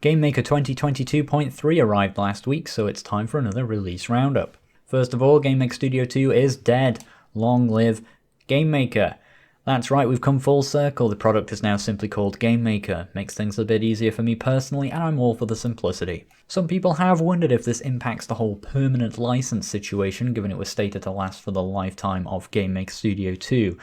GameMaker 2022.3 arrived last week, so it's time for another release roundup. First of all, GameMaker Studio 2 is dead. Long live GameMaker. That's right, we've come full circle. The product is now simply called GameMaker. Makes things a bit easier for me personally, and I'm all for the simplicity. Some people have wondered if this impacts the whole permanent license situation, given it was stated to last for the lifetime of GameMaker Studio 2.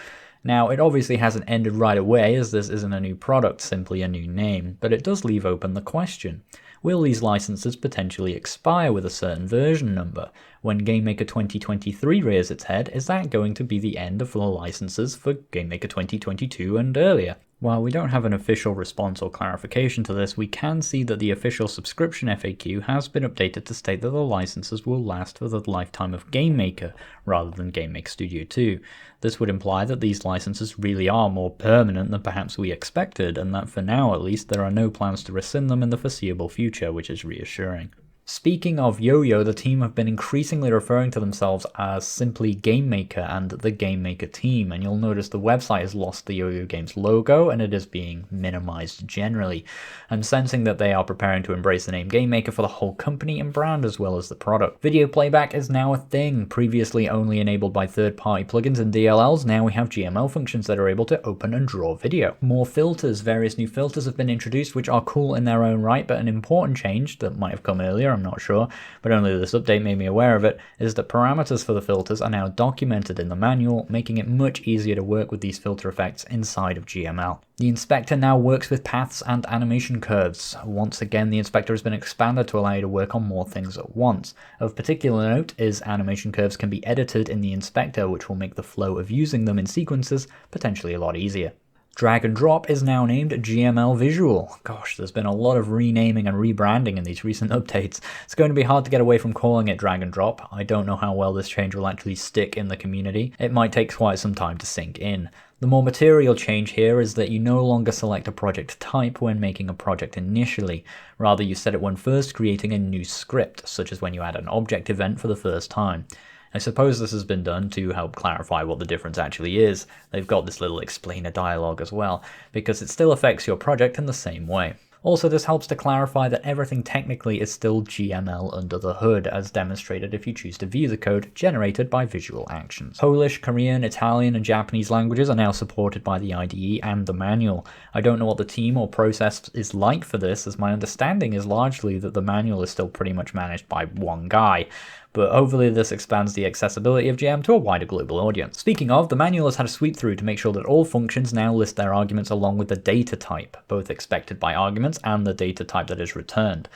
Now, it obviously hasn't ended right away, as this isn't a new product, simply a new name, but it does leave open the question. Will these licenses potentially expire with a certain version number? When GameMaker 2023 rears its head, is that going to be the end of the licenses for GameMaker 2022 and earlier? While we don't have an official response or clarification to this, we can see that the official subscription FAQ has been updated to state that the licenses will last for the lifetime of GameMaker, rather than GameMaker Studio 2. This would imply that these licenses really are more permanent than perhaps we expected, and that for now at least there are no plans to rescind them in the foreseeable future, which is reassuring. Speaking of Yo-Yo, the team have been increasingly referring to themselves as simply GameMaker and the GameMaker team, and you'll notice the website has lost the Yo-Yo Games logo and it is being minimized generally. I'm sensing that they are preparing to embrace the name GameMaker for the whole company and brand as well as the product. Video playback is now a thing. Previously only enabled by third-party plugins and DLLs, now we have GML functions that are able to open and draw video. More filters. Various new filters have been introduced which are cool in their own right, but an important change that might have come earlier, I'm not sure, but only this update made me aware of it, is that parameters for the filters are now documented in the manual, making it much easier to work with these filter effects inside of GML. The inspector now works with paths and animation curves. Once again, the inspector has been expanded to allow you to work on more things at once. Of particular note is animation curves can be edited in the inspector, which will make the flow of using them in sequences potentially a lot easier. Drag and drop is now named GML Visual. Gosh, there's been a lot of renaming and rebranding in these recent updates. It's going to be hard to get away from calling it drag and drop. I don't know how well this change will actually stick in the community. It might take quite some time to sink in. The more material change here is that you no longer select a project type when making a project initially. Rather, you set it when first creating a new script, such as when you add an object event for the first time. I suppose this has been done to help clarify what the difference actually is. They've got this little explainer dialogue as well, because it still affects your project in the same way. Also, this helps to clarify that everything technically is still GML under the hood, as demonstrated if you choose to view the code generated by visual actions. Polish, Korean, Italian, and Japanese languages are now supported by the IDE and the manual. I don't know what the team or process is like for this, as my understanding is largely that the manual is still pretty much managed by one guy. But hopefully this expands the accessibility of GM to a wider global audience. Speaking of, the manual has had a sweep through to make sure that all functions now list their arguments along with the data type, both expected by arguments and the data type that is returned.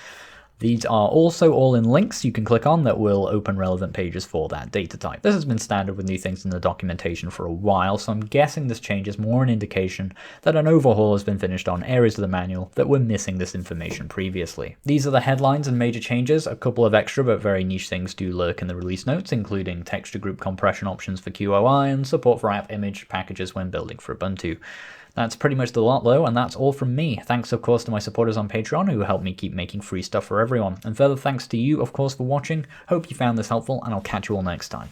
These are also all in links you can click on that will open relevant pages for that data type. This has been standard with new things in the documentation for a while, so I'm guessing this change is more an indication that an overhaul has been finished on areas of the manual that were missing this information previously. These are the headlines and major changes. A couple of extra but very niche things do lurk in the release notes, including texture group compression options for QOI and support for app image packages when building for Ubuntu. That's pretty much the lot though, and that's all from me. Thanks of course to my supporters on Patreon who help me keep making free stuff for everyone. And further thanks to you of course for watching. Hope you found this helpful, and I'll catch you all next time.